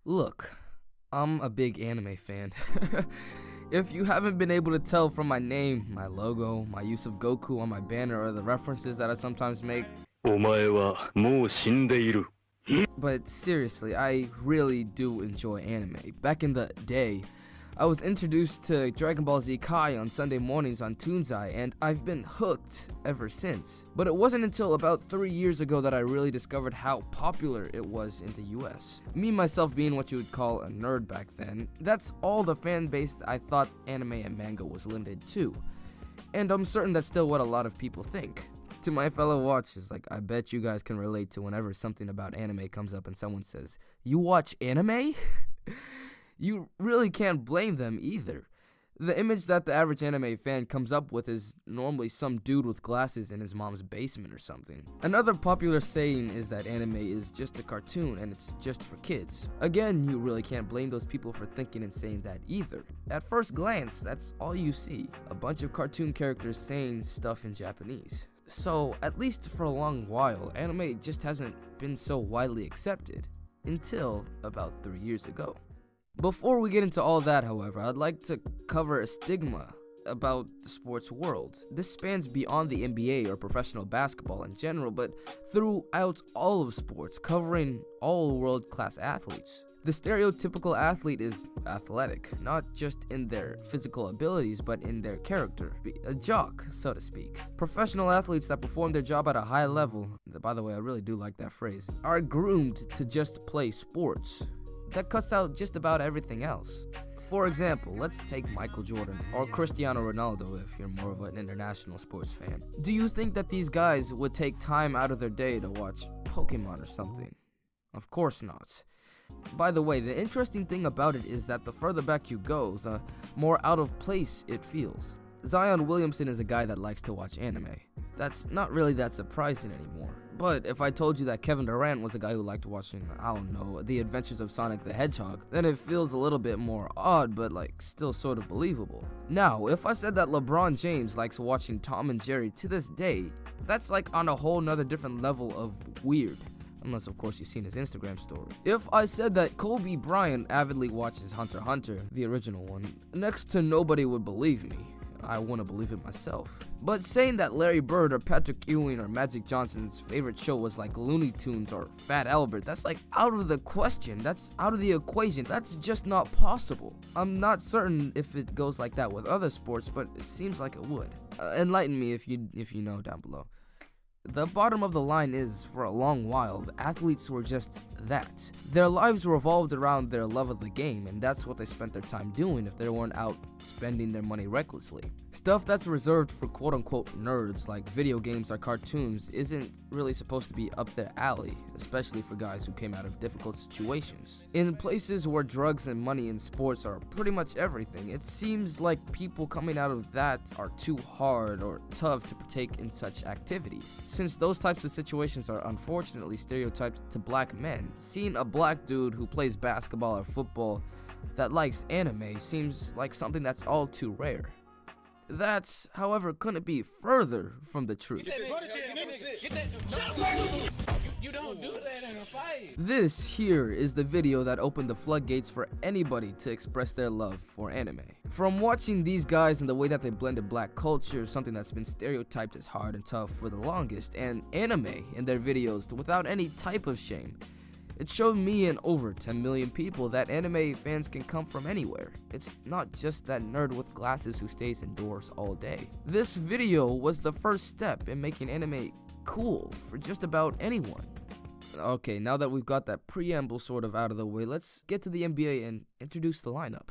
Look, I'm a big anime fan. If you haven't been able to tell from my name, my logo, my use of Goku on my banner, or the references that I sometimes make, お前はもう死んでいる。but seriously, I really do enjoy anime. Back in the day, I was introduced to Dragon Ball Z Kai on Sunday mornings on Toonami, and I've been hooked ever since. But it wasn't until about 3 years ago that I really discovered how popular it was in the US. Me myself being what you would call a nerd back then, that's all the fan base I thought anime and manga was limited to. And I'm certain that's still what a lot of people think. To my fellow watchers, I bet you guys can relate to whenever something about anime comes up and someone says, "You watch anime?" You really can't blame them either. The image that the average anime fan comes up with is normally some dude with glasses in his mom's basement or something. Another popular saying is that anime is just a cartoon and it's just for kids. Again, you really can't blame those people for thinking and saying that either. At first glance, that's all you see. A bunch of cartoon characters saying stuff in Japanese. So, at least for a long while, anime just hasn't been so widely accepted. Until about 3 years ago. Before we get into all that, however, I'd like to cover a stigma about the sports world. This spans beyond the NBA or professional basketball in general, but throughout all of sports, covering all world-class athletes. The stereotypical athlete is athletic, not just in their physical abilities, but in their character. A jock, so to speak. Professional athletes that perform their job at a high level, by the way, I really do like that phrase, are groomed to just play sports. That cuts out just about everything else. For example, let's take Michael Jordan or Cristiano Ronaldo if you're more of an international sports fan. Do you think that these guys would take time out of their day to watch Pokemon or something? Of course not. By the way, the interesting thing about it is that the further back you go, the more out of place it feels. Zion Williamson is a guy that likes to watch anime. That's not really that surprising anymore. But if I told you that Kevin Durant was a guy who liked watching, I don't know, The Adventures of Sonic the Hedgehog, then it feels a little bit more odd, but still sort of believable. Now, if I said that LeBron James likes watching Tom and Jerry to this day, that's on a whole nother different level of weird. Unless, of course, you've seen his Instagram story. If I said that Kobe Bryant avidly watches Hunter x Hunter, the original one, next to nobody would believe me. I wouldn't believe it myself. But saying that Larry Bird or Patrick Ewing or Magic Johnson's favorite show was Looney Tunes or Fat Albert, that's out of the question. That's out of the equation. That's just not possible. I'm not certain if it goes like that with other sports, but it seems like it would. Enlighten me if you know down below. The bottom of the line is, for a long while, the athletes were just that. Their lives revolved around their love of the game, and that's what they spent their time doing if they weren't out spending their money recklessly. Stuff that's reserved for quote-unquote nerds, like video games or cartoons, isn't really supposed to be up their alley, especially for guys who came out of difficult situations. In places where drugs and money in sports are pretty much everything, it seems like people coming out of that are too hard or tough to partake in such activities. Since those types of situations are unfortunately stereotyped to black men, seeing a black dude who plays basketball or football that likes anime seems like something that's all too rare. That, however, couldn't be further from the truth. You don't do that in a fight. This here is the video that opened the floodgates for anybody to express their love for anime. From watching these guys and the way that they blended black culture, something that's been stereotyped as hard and tough for the longest, and anime in their videos without any type of shame, it showed me and over 10 million people that anime fans can come from anywhere. It's not just that nerd with glasses who stays indoors all day. This video was the first step in making anime cool for just about anyone. Okay, now that we've got that preamble sort of out of the way, let's get to the NBA and introduce the lineup.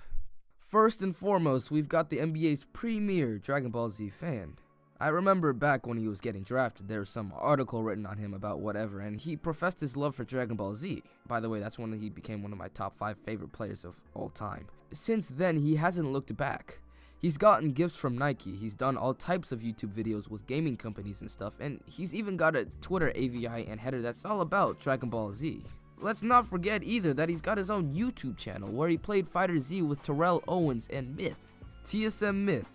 First and foremost, we've got the NBA's premier Dragon Ball Z fan. I remember back when he was getting drafted, there was some article written on him about whatever, and he professed his love for Dragon Ball Z. By the way, that's when he became one of my top 5 favorite players of all time. Since then, he hasn't looked back. He's gotten gifts from Nike, he's done all types of YouTube videos with gaming companies and stuff, and he's even got a Twitter AVI and header that's all about Dragon Ball Z. Let's not forget either that he's got his own YouTube channel where he played Fighter Z with Terrell Owens and Myth. TSM Myth.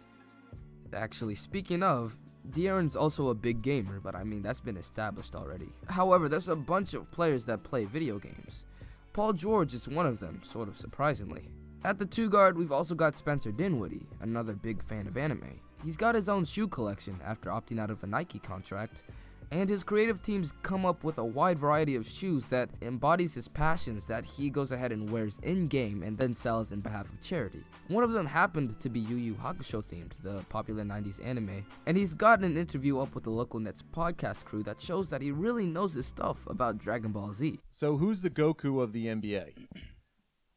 Actually, speaking of, De'Aaron's also a big gamer, but I mean, that's been established already. However, there's a bunch of players that play video games. Paul George is one of them, sort of surprisingly. At the 2 guard, we've also got Spencer Dinwiddie, another big fan of anime. He's got his own shoe collection after opting out of a Nike contract, and his creative teams come up with a wide variety of shoes that embodies his passions that he goes ahead and wears in-game and then sells in behalf of charity. One of them happened to be Yu Yu Hakusho themed, the popular 90s anime, and he's gotten an interview up with the Local Nets podcast crew that shows that he really knows his stuff about Dragon Ball Z. So who's the Goku of the NBA?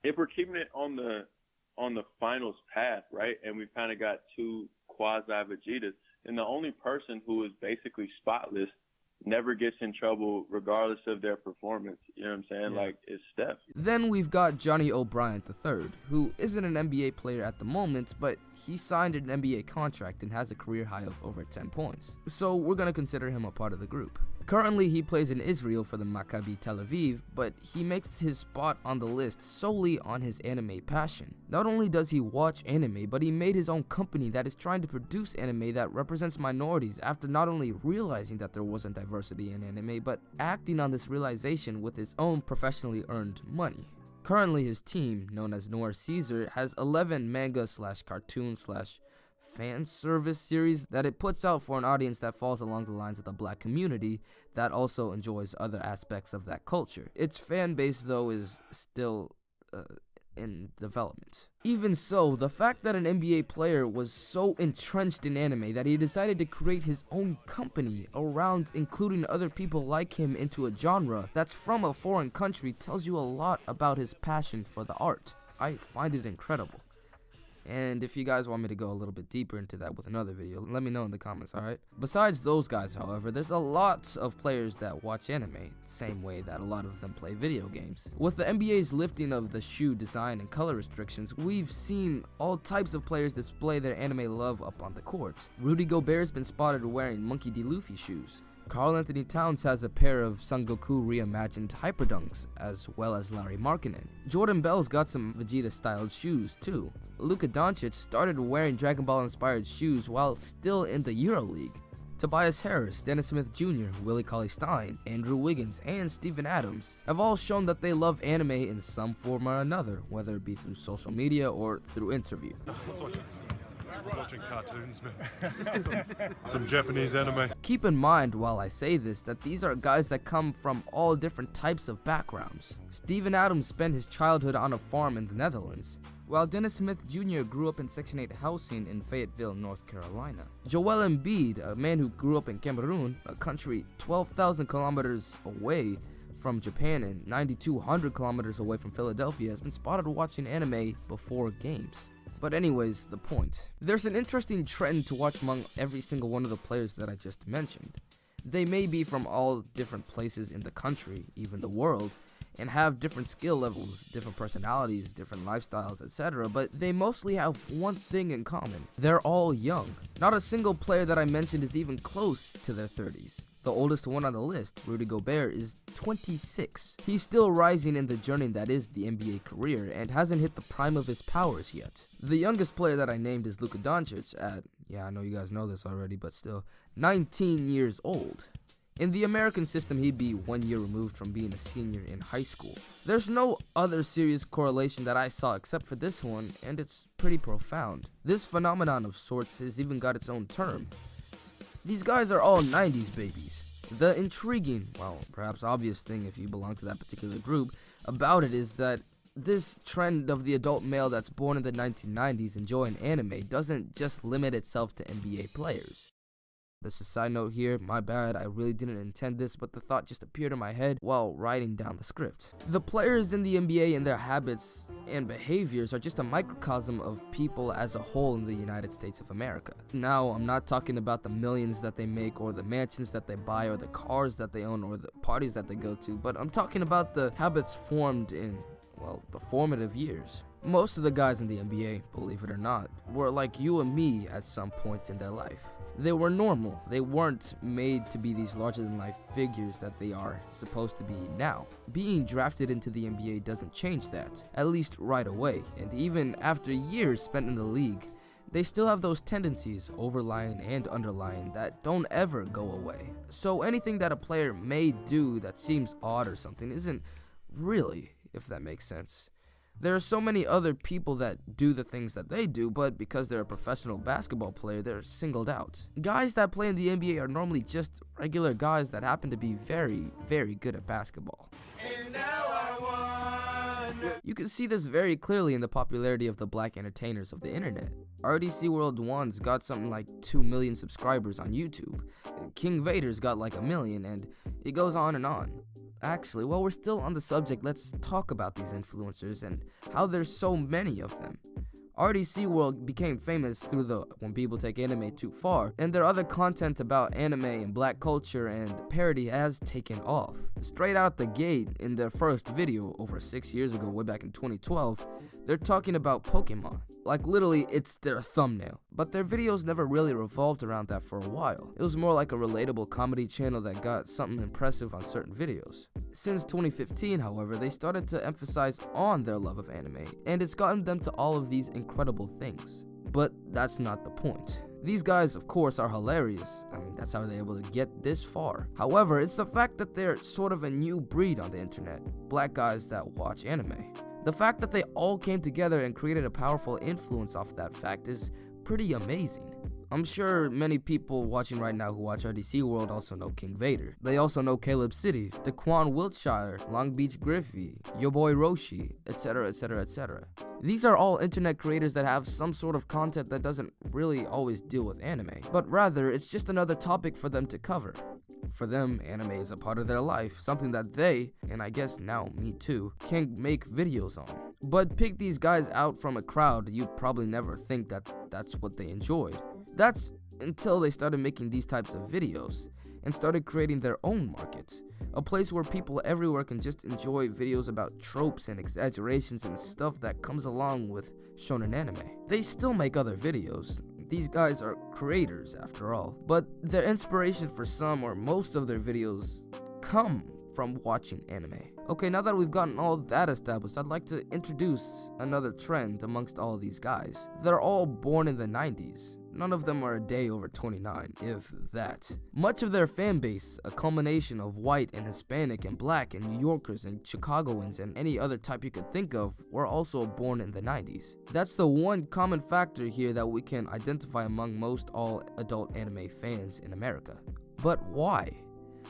If we're keeping it on the finals path, right, and we've kind of got 2 quasi-Vegetas, and the only person who is basically spotless, never gets in trouble regardless of their performance, you know what I'm saying? Yeah. Like, it's Steph. Then we've got Johnny O'Brien III, who isn't an NBA player at the moment, but he signed an NBA contract and has a career high of over 10 points. So we're gonna consider him a part of the group. Currently, he plays in Israel for the Maccabi Tel Aviv, but he makes his spot on the list solely on his anime passion. Not only does he watch anime, but he made his own company that is trying to produce anime that represents minorities after not only realizing that there wasn't diversity in anime, but acting on this realization with his own professionally earned money. Currently, his team, known as Noir Caesar, has 11 manga/cartoon/fan service series that it puts out for an audience that falls along the lines of the black community that also enjoys other aspects of that culture. Its fan base, though, is still in development. Even so, the fact that an NBA player was so entrenched in anime that he decided to create his own company around including other people like him into a genre that's from a foreign country tells you a lot about his passion for the art. I find it incredible. And if you guys want me to go a little bit deeper into that with another video, let me know in the comments, alright? Besides those guys, however, there's a lot of players that watch anime, same way that a lot of them play video games. With the NBA's lifting of the shoe design and color restrictions, we've seen all types of players display their anime love up on the court. Rudy Gobert's been spotted wearing Monkey D. Luffy shoes. Karl Anthony Towns has a pair of Son Goku reimagined Hyperdunks, as well as Larry Markkinen. Jordan Bell's got some Vegeta-styled shoes, too. Luka Doncic started wearing Dragon Ball-inspired shoes while still in the EuroLeague. Tobias Harris, Dennis Smith Jr., Willie Cauley-Stein, Andrew Wiggins, and Steven Adams have all shown that they love anime in some form or another, whether it be through social media or through interview. Watching cartoons, man. some Japanese anime. Keep in mind while I say this that these are guys that come from all different types of backgrounds. Steven Adams spent his childhood on a farm in the Netherlands, while Dennis Smith Jr. grew up in Section 8 housing in Fayetteville, North Carolina. Joel Embiid, a man who grew up in Cameroon, a country 12,000 kilometers away from Japan and 9,200 kilometers away from Philadelphia, has been spotted watching anime before games. But anyways, the point. There's an interesting trend to watch among every single one of the players that I just mentioned. They may be from all different places in the country, even the world, and have different skill levels, different personalities, different lifestyles, etc., but they mostly have one thing in common. They're all young. Not a single player that I mentioned is even close to their 30s. The oldest one on the list, Rudy Gobert, is 26. He's still rising in the journey that is the NBA career and hasn't hit the prime of his powers yet. The youngest player that I named is Luka Doncic at, I know you guys know this already, but still, 19 years old. In the American system, he'd be 1 year removed from being a senior in high school. There's no other serious correlation that I saw except for this one, and it's pretty profound. This phenomenon of sorts has even got its own term. These guys are all 90s babies. The intriguing, well, perhaps obvious thing if you belong to that particular group about it is that this trend of the adult male that's born in the 1990s enjoying anime doesn't just limit itself to NBA players. This is a side note here, my bad, I really didn't intend this, but the thought just appeared in my head while writing down the script. The players in the NBA and their habits and behaviors are just a microcosm of people as a whole in the United States of America. Now, I'm not talking about the millions that they make or the mansions that they buy or the cars that they own or the parties that they go to, but I'm talking about the habits formed in, well, the formative years. Most of the guys in the NBA, believe it or not, were like you and me at some point in their life. They were normal. They weren't made to be these larger-than-life figures that they are supposed to be now. Being drafted into the NBA doesn't change that, at least right away, and even after years spent in the league, they still have those tendencies, overlying and underlying, that don't ever go away. So anything that a player may do that seems odd or something isn't really if that makes sense. There are so many other people that do the things that they do, but because they're a professional basketball player, they're singled out. Guys that play in the NBA are normally just regular guys that happen to be very, very good at basketball. You can see this very clearly in the popularity of the black entertainers of the internet. RDC World 1's got something like 2 million subscribers on YouTube. King Vader's got like 1 million, and it goes on and on. Actually, while we're still on the subject, let's talk about these influencers and how there's so many of them. RDC World became famous through the When People Take Anime Too Far, and their other content about anime and black culture and parody has taken off. Straight out the gate, in their first video over 6 years ago, way back in 2012, they're talking about Pokemon. Like literally, it's their thumbnail. But their videos never really revolved around that for a while. It was more like a relatable comedy channel that got something impressive on certain videos. Since 2015, however, they started to emphasize on their love of anime, and it's gotten them to all of these incredible things. But that's not the point. These guys, of course, are hilarious. I mean, that's how they're able to get this far. However, it's the fact that they're sort of a new breed on the internet. Black guys that watch anime. The fact that they all came together and created a powerful influence off that fact is pretty amazing. I'm sure many people watching right now who watch RDC World also know King Vader. They also know Caleb City, Daquan Wiltshire, Long Beach Griffey, Yo Boy Roshi, etc, etc, etc. These are all internet creators that have some sort of content that doesn't really always deal with anime, but rather it's just another topic for them to cover. For them, anime is a part of their life, something that they, and I guess now me too, can make videos on. But pick these guys out from a crowd, you'd probably never think that that's what they enjoyed. That's until they started making these types of videos and started creating their own markets. A place where people everywhere can just enjoy videos about tropes and exaggerations and stuff that comes along with shonen anime. They still make other videos. These guys are creators after all, but their inspiration for some or most of their videos come from watching anime. Okay, now that we've gotten all that established, I'd like to introduce another trend amongst all of these guys. They're all born in the 90s. None of them are a day over 29, if that. Much of their fan base, a combination of white and Hispanic and black and New Yorkers and Chicagoans and any other type you could think of, were also born in the 90s. That's the one common factor here that we can identify among most all adult anime fans in America. But why?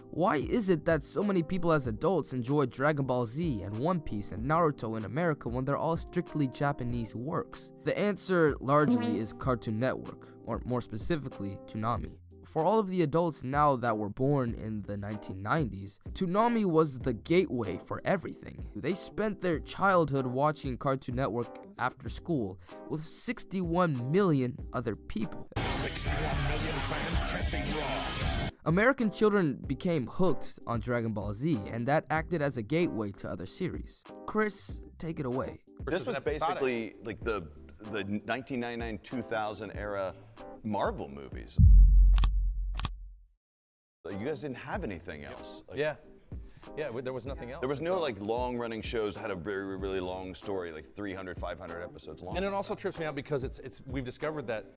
Why is it that so many people as adults enjoy Dragon Ball Z and One Piece and Naruto in America when they're all strictly Japanese works? The answer largely is Cartoon Network, or more specifically, Toonami. For all of the adults now that were born in the 1990s, Toonami was the gateway for everything. They spent their childhood watching Cartoon Network after school with 61 million other people. 61 million fans can't be wrong. American children became hooked on Dragon Ball Z, and that acted as a gateway to other series. Chris, take it away. This was basically like the 1999-2000 era Marvel movies. Like, you guys didn't have anything else. Like, yeah, there was nothing else. There was no like long-running shows that had a very, really long story, like 300, 500 episodes long. And it also trips me out because we've discovered that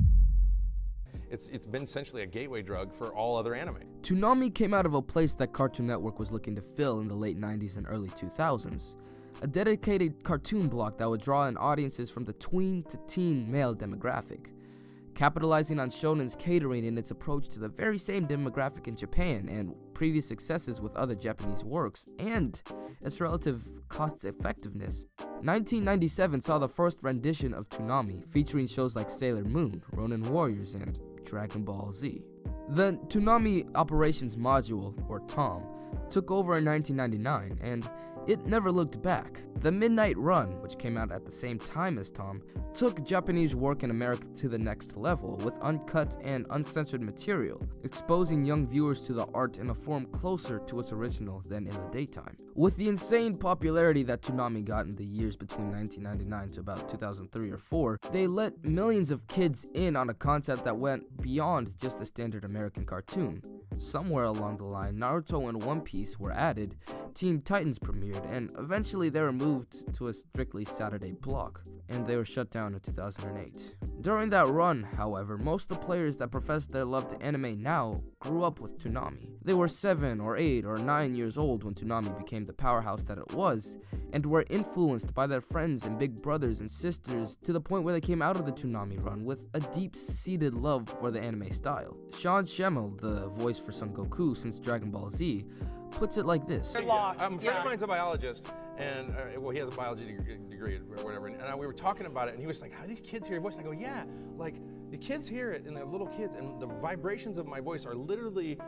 it's been essentially a gateway drug for all other anime. Toonami came out of a place that Cartoon Network was looking to fill in the late 90s and early 2000s. A dedicated cartoon block that would draw in audiences from the tween to teen male demographic, capitalizing on shonen's catering in its approach to the very same demographic in Japan and previous successes with other Japanese works, and its relative cost effectiveness. 1997 saw the first rendition of Toonami, featuring shows like Sailor Moon, Ronin Warriors, and Dragon Ball Z. The Toonami Operations Module, or TOM, took over in 1999, and it never looked back. The Midnight Run, which came out at the same time as Tom, took Japanese work in America to the next level with uncut and uncensored material, exposing young viewers to the art in a form closer to its original than in the daytime. With the insane popularity that Toonami got in the years between 1999 to about 2003 or 4, they let millions of kids in on a concept that went beyond just a standard American cartoon. Somewhere along the line, Naruto and One Piece were added, Teen Titans premiered, and eventually they were moved to a strictly Saturday block, and they were shut down in 2008. During that run, however, most of the players that profess their love to anime now grew up with Toonami. They were 7 or 8 or 9 years old when Toonami became the powerhouse that it was, and were influenced by their friends and big brothers and sisters to the point where they came out of the Toonami run with a deep-seated love for the anime style. Sean Schemmel, the voice for Son Goku since Dragon Ball Z, puts it like this. A friend of mine's a biologist, and well, he has a biology degree or whatever, and we were talking about it, and he was like, how do these kids hear your voice? And I go, yeah, like, the kids hear it, and they're little kids, and the vibrations of my voice are literally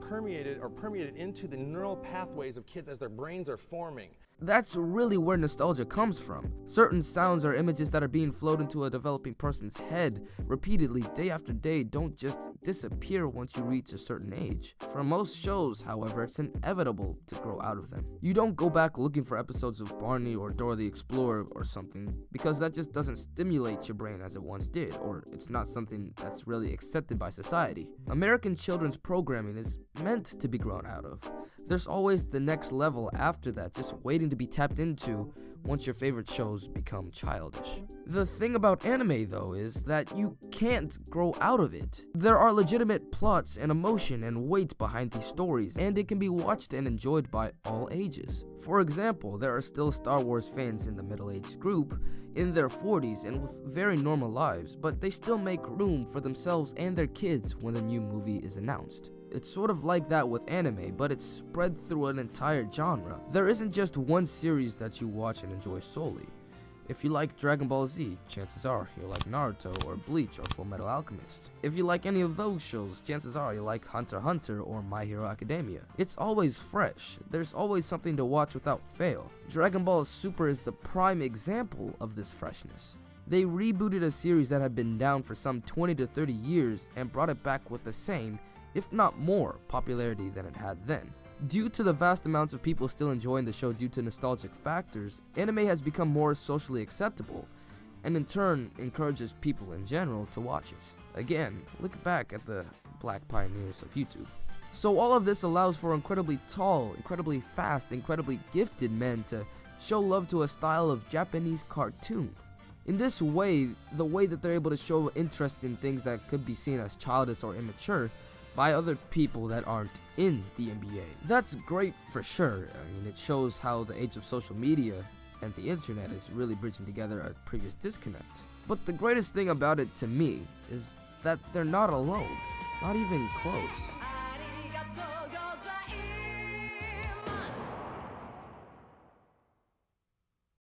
permeated into the neural pathways of kids as their brains are forming. That's really where nostalgia comes from. Certain sounds or images that are being flowed into a developing person's head repeatedly day after day don't just disappear once you reach a certain age. For most shows, however, it's inevitable to grow out of them. You don't go back looking for episodes of Barney or Dora the Explorer or something, because that just doesn't stimulate your brain as it once did, or it's not something that's really accepted by society. American children's programming is meant to be grown out of. There's always the next level after that, just waiting to be tapped into once your favorite shows become childish. The thing about anime, though, is that you can't grow out of it. There are legitimate plots and emotion and weight behind these stories, and it can be watched and enjoyed by all ages. For example, there are still Star Wars fans in the middle-aged group, in their 40s and with very normal lives, but they still make room for themselves and their kids when the new movie is announced. It's sort of like that with anime, but it's spread through an entire genre. There isn't just one series that you watch and enjoy solely. If you like Dragon Ball Z, chances are you'll like Naruto or Bleach or Fullmetal Alchemist. If you like any of those shows, chances are you'll like Hunter x Hunter or My Hero Academia. It's always fresh. There's always something to watch without fail. Dragon Ball Super is the prime example of this freshness. They rebooted a series that had been down for some 20 to 30 years and brought it back with the same, if not more, popularity than it had then. Due to the vast amounts of people still enjoying the show due to nostalgic factors, anime has become more socially acceptable, and in turn encourages people in general to watch it. Again, look back at the black pioneers of YouTube. So all of this allows for incredibly tall, incredibly fast, incredibly gifted men to show love to a style of Japanese cartoon. In this way, the way that they're able to show interest in things that could be seen as childish or immature by other people that aren't in the NBA. That's great for sure. I mean, it shows how the age of social media and the internet is really bridging together a previous disconnect. But the greatest thing about it to me is that they're not alone, not even close.